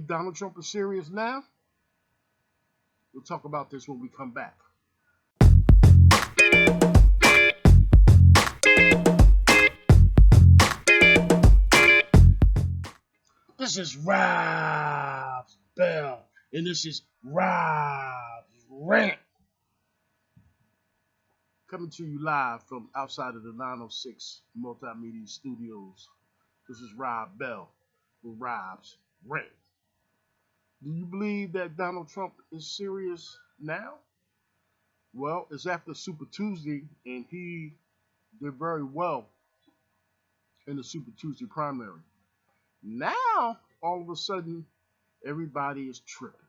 believe Donald Trump is serious now? We'll talk about this when we come back. This is Rob's Bell, and this is Rob's Rant. Coming to you live from outside of the 906 Multimedia Studios. This is Rob Bell with Rob's Rant. Do you believe that Donald Trump is serious now? Well, it's after Super Tuesday, and he did very well in the Super Tuesday primary. Now, all of a sudden, everybody is tripping.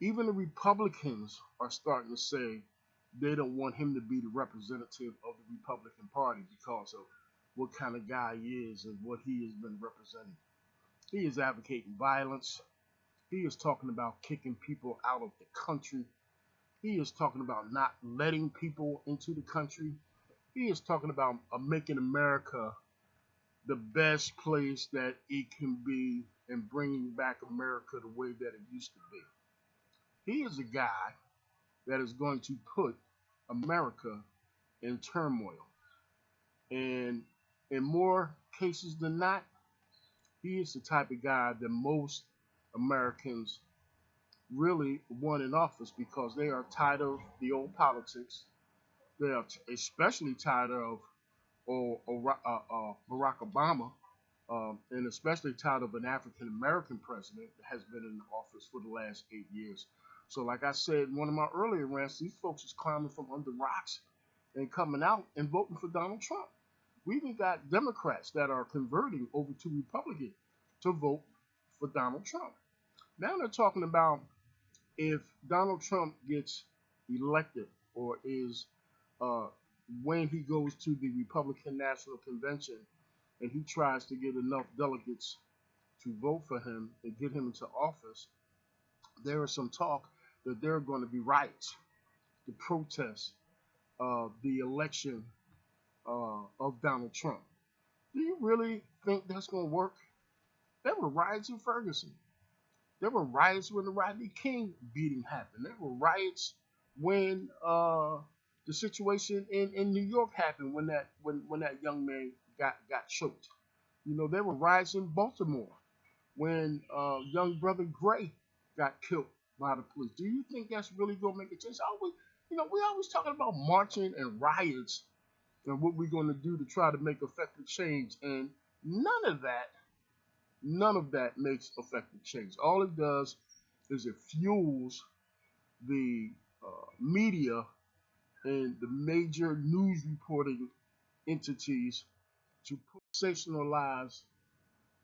Even the Republicans are starting to say they don't want him to be the representative of the Republican Party because of what kind of guy he is and what he has been representing. He is advocating violence. He is talking about kicking people out of the country. He is talking about not letting people into the country. He is talking about making America the best place that it can be and bringing back America the way that it used to be. He is a guy that is going to put America in turmoil. And in more cases than not, he is the type of guy that most Americans really want in office because they are tired of the old politics. They are especially tired of Barack Obama, and especially tired of an African American president that has been in office for the last 8 years. So like I said in one of my earlier rants, these folks is climbing from under rocks and coming out and voting for Donald Trump. We even got Democrats that are converting over to Republican to vote for Donald Trump. Now they're talking about if Donald Trump gets elected or is when he goes to the Republican National Convention and he tries to get enough delegates to vote for him and get him into office, there is some talk that there are going to be riots to protest the election of Donald Trump. Do you really think that's going to work? There were riots in Ferguson. There were riots when the Rodney King beating happened. There were riots when the situation in New York happened when that young man got choked. You know, there were riots in Baltimore when young brother Gray got killed by the police. Do you think that's really gonna make a change? We always talking about marching and riots and what we're gonna do to try to make effective change, and none of that makes effective change. All it does is it fuels the media and the major news reporting entities to sensationalize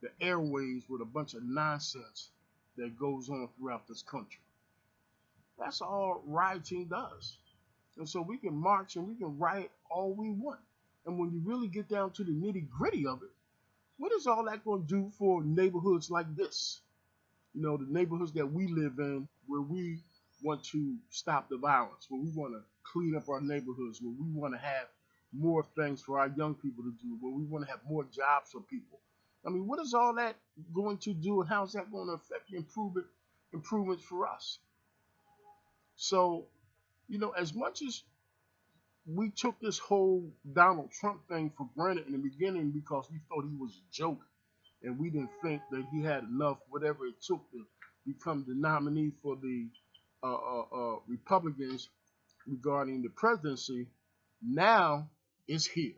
the airways with a bunch of nonsense that goes on throughout this country. That's all rioting does. And so we can march and we can riot all we want. And when you really get down to the nitty gritty of it, what is all that going to do for neighborhoods like this? You know, the neighborhoods that we live in where we want to stop the violence, where we want to clean up our neighborhoods, where we want to have more things for our young people to do, where we want to have more jobs for people. I mean, what is all that going to do, and how is that going to affect the improvements for us? So, you know, as much as we took this whole Donald Trump thing for granted in the beginning because we thought he was a joke and we didn't think that he had enough, whatever it took to become the nominee for the Republicans regarding the presidency, now it's here.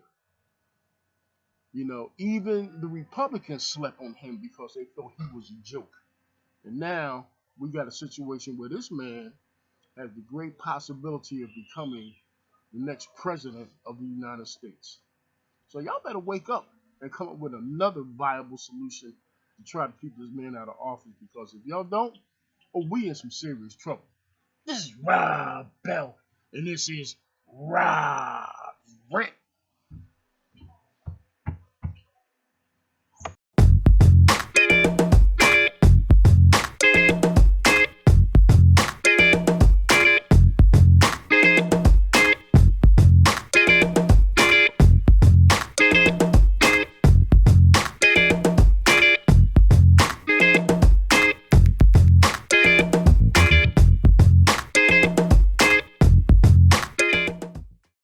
You know, even the Republicans slept on him because they thought he was a joke. And now we got a situation where this man has the great possibility of becoming the next president of the United States. So y'all better wake up and come up with another viable solution to try to keep this man out of office, because if y'all don't, we in some serious trouble. This is Rob Bell, and this is Rob's Rant.